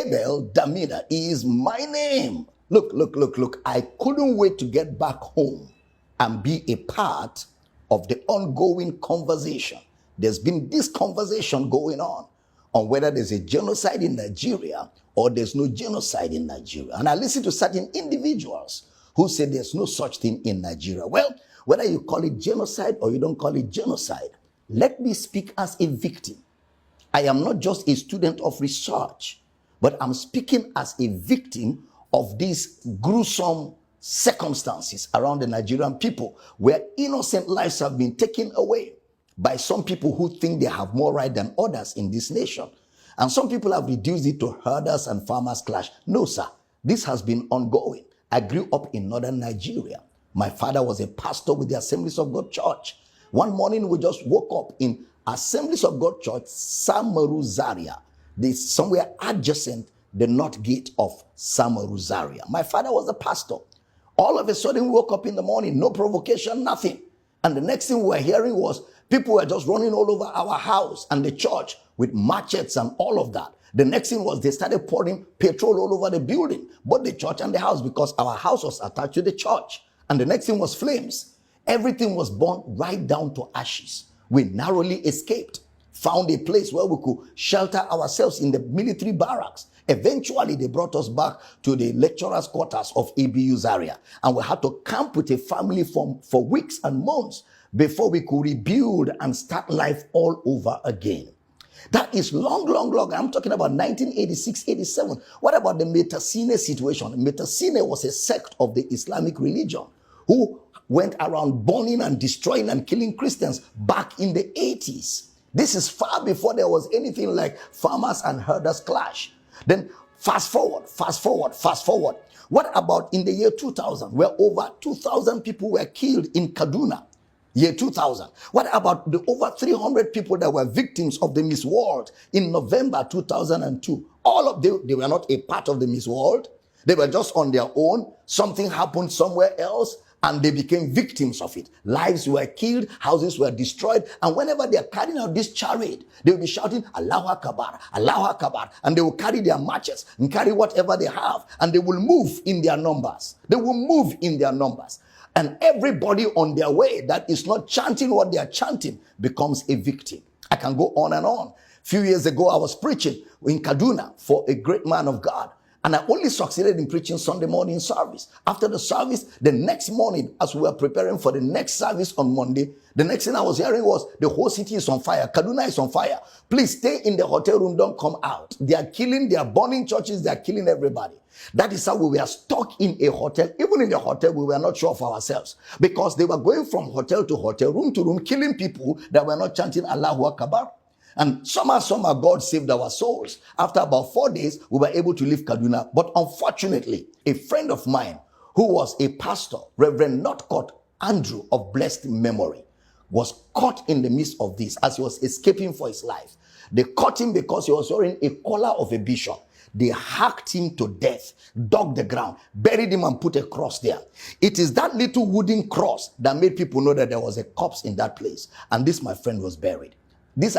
Abel Damina is my name. Look. I couldn't wait to get back home and be a part of the ongoing conversation. There's been this conversation going on whether there's a genocide in Nigeria or there's no genocide in Nigeria. And I listen to certain individuals who say there's no such thing in Nigeria. Well, whether you call it genocide or you don't call it genocide, let me speak as a victim. I am not just a student of research, but I'm speaking as a victim of these gruesome circumstances around the Nigerian people, where innocent lives have been taken away by some people who think they have more right than others in this nation. And some people have reduced it to herders and farmers clash. No, sir, this has been ongoing. I grew up in northern Nigeria. My father was a pastor with the Assemblies of God Church. One morning we just woke up in Assemblies of God Church, Samaru Zaria, somewhere adjacent the north gate of Samaru Zaria. My father was a pastor. All of a sudden we woke up in the morning, no provocation, nothing. And the next thing we were hearing was people were just running all over our house and the church with machetes and all of that. The next thing was they started pouring petrol all over the building, both the church and the house, because our house was attached to the church. And the next thing was flames. Everything was burned right down to ashes. We narrowly escaped, found a place where we could shelter ourselves in the military barracks. Eventually, they brought us back to the lecturers' quarters of ABU Zaria. And we had to camp with a family for weeks and months before we could rebuild and start life all over again. That is long. I'm talking about 1986, 87. What about the Metasine situation? Metasine was a sect of the Islamic religion who went around burning and destroying and killing Christians back in the 80s. This is far before there was anything like farmers and herders clash. Then fast forward. What about in the year 2000, where over 2,000 people were killed in Kaduna? Year 2000. What about the over 300 people that were victims of the Miss World in November 2002? All of them, they were not a part of the Miss World. They were just on their own. Something happened somewhere else, and they became victims of it. Lives were killed, houses were destroyed, and whenever they are carrying out this charade, they will be shouting, Allahu Akbar, Allahu Akbar, and they will carry their matches and carry whatever they have, and they will move in their numbers. And everybody on their way that is not chanting what they are chanting becomes a victim. I can go on and on. A few years ago, I was preaching in Kaduna for a great man of God. And I only succeeded in preaching Sunday morning service. After the service, the next morning, as we were preparing for the next service on Monday, the next thing I was hearing was the whole city is on fire. Kaduna is on fire. Please stay in the hotel room. Don't come out. They are burning churches. They are killing everybody. That is how we were stuck in a hotel. Even in the hotel, we were not sure of ourselves, because they were going from hotel to hotel, room to room, killing people that were not chanting Allahu Akbar. And somehow God saved our souls. After about 4 days, we were able to leave Kaduna. But unfortunately, a friend of mine who was a pastor, Reverend Northcote Andrew of blessed memory, was caught in the midst of this as he was escaping for his life. They caught him because he was wearing a collar of a bishop. They hacked him to death, dug the ground, buried him and put a cross there. It is that little wooden cross that made people know that there was a corpse in that place. And this, my friend, was buried. These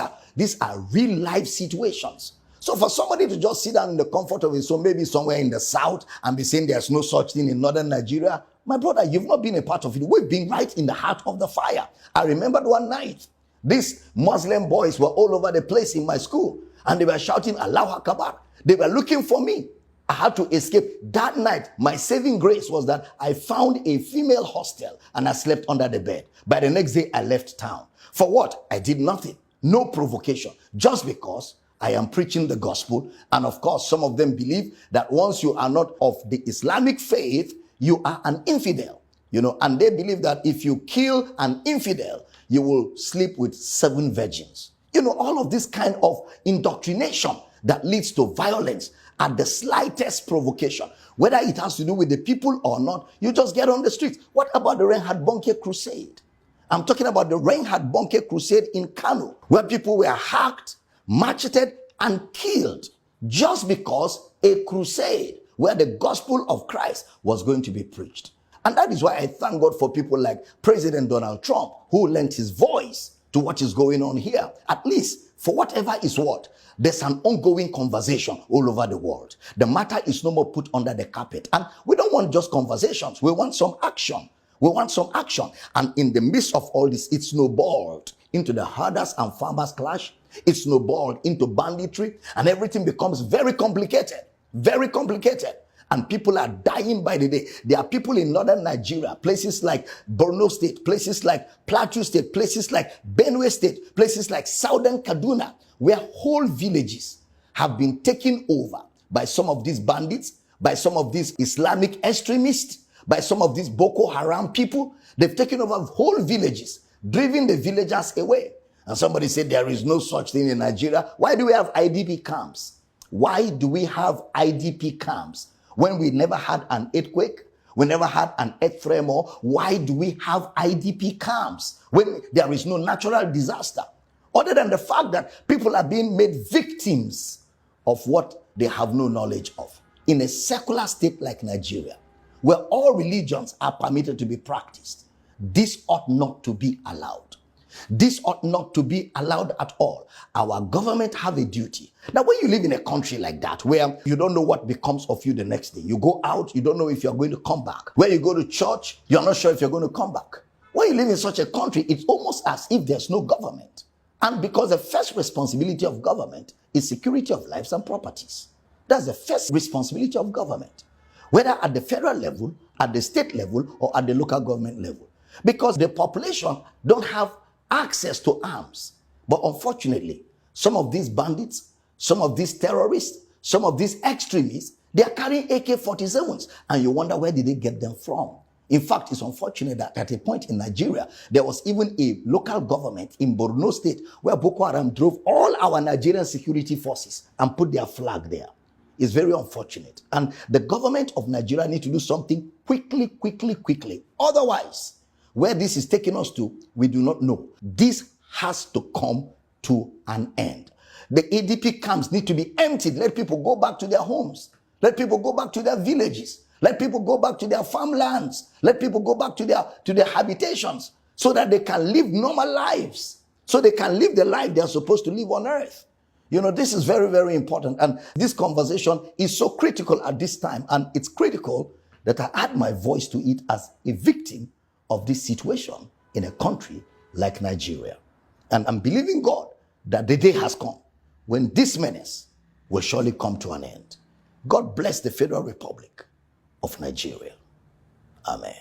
are real life situations. So for somebody to just sit down in the comfort of his home, maybe somewhere in the south, and be saying there's no such thing in northern Nigeria, my brother, you've not been a part of it. We've been right in the heart of the fire. I remembered one night, these Muslim boys were all over the place in my school, and they were shouting Allahu Akbar. They were looking for me. I had to escape. That night, my saving grace was that I found a female hostel and I slept under the bed. By the next day, I left town. For what? I did nothing. No provocation. Just because I am preaching the gospel. And of course, some of them believe that once you are not of the Islamic faith, you are an infidel. And they believe that if you kill an infidel, you will sleep with 7 virgins. All of this kind of indoctrination that leads to violence at the slightest provocation. Whether it has to do with the people or not, you just get on the streets. What about the Reinhard Bonnke crusade? I'm talking about the Reinhard Bonnke crusade in Kano, where people were hacked, macheted, and killed just because a crusade where the gospel of Christ was going to be preached. And that is why I thank God for people like President Donald Trump, who lent his voice to to what is going on here. At least, for whatever is what, there's an ongoing conversation all over the world. The matter is no more put under the carpet. And we don't want just conversations. We want some action. We want some action. And in the midst of all this, it snowballed into the herders and farmers clash. It snowballed into banditry, and everything becomes very complicated. Very complicated. And people are dying by the day. There are people in northern Nigeria, places like Borno State, places like Plateau State, places like Benue State, places like southern Kaduna, where whole villages have been taken over by some of these bandits, by some of these Islamic extremists, by some of these Boko Haram people. They've taken over whole villages, driven the villagers away. And somebody said there is no such thing in Nigeria. Why do we have IDP camps? Why do we have IDP camps? When we never had an earthquake, we never had an earth tremor, why do we have IDP camps when there is no natural disaster? Other than the fact that people are being made victims of what they have no knowledge of. In a secular state like Nigeria, where all religions are permitted to be practiced, this ought not to be allowed. This ought not to be allowed at all. Our government have a duty. Now, when you live in a country like that, where you don't know what becomes of you the next day, you go out, you don't know if you're going to come back. When you go to church, you're not sure if you're going to come back. When you live in such a country, it's almost as if there's no government. And because the first responsibility of government is security of lives and properties. That's the first responsibility of government, whether at the federal level, at the state level, or at the local government level. Because the population don't have access to arms. But unfortunately, some of these bandits, some of these terrorists, some of these extremists, they are carrying AK-47s. And you wonder, where did they get them from? In fact, it's unfortunate that at a point in Nigeria, there was even a local government in Borno State where Boko Haram drove all our Nigerian security forces and put their flag there. It's very unfortunate. And the government of Nigeria needs to do something quickly. Otherwise, where this is taking us to, we do not know. This has to come to an end. The ADP camps need to be emptied. Let people go back to their homes. Let people go back to their villages. Let people go back to their farmlands. Let people go back to their habitations so that they can live normal lives. So they can live the life they are supposed to live on earth. You know, this is very important. And this conversation is so critical at this time. And it's critical that I add my voice to it as a victim of this situation in a country like Nigeria. And I'm believing God that the day has come when this menace will surely come to an end. God bless the Federal Republic of Nigeria. Amen.